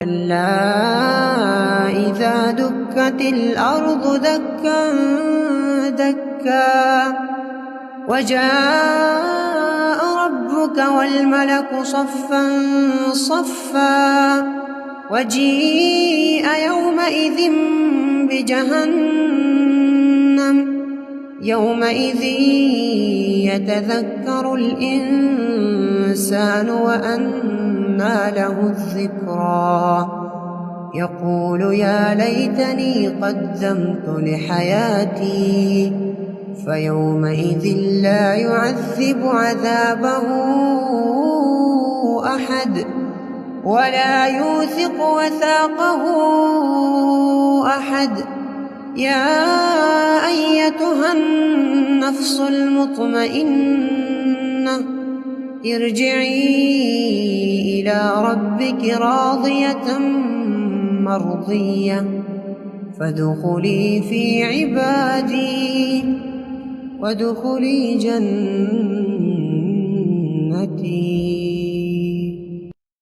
كلا إذا دكت الأرض دكا دكا وجاء ربك والملك صفا صفا وجيء يومئذ بجهنم يومئذ يتذكر الإنسان وأنى له الذكرى يقول يا ليتني قدمت لحياتي فيومئذ لا يعذب عذابه أحد ولا يوثق وثاقه أحد يا أيتها النفس المطمئنة ارجعي إلى ربك راضية مرضية فادخلي في عبادي وادخلي جنتي.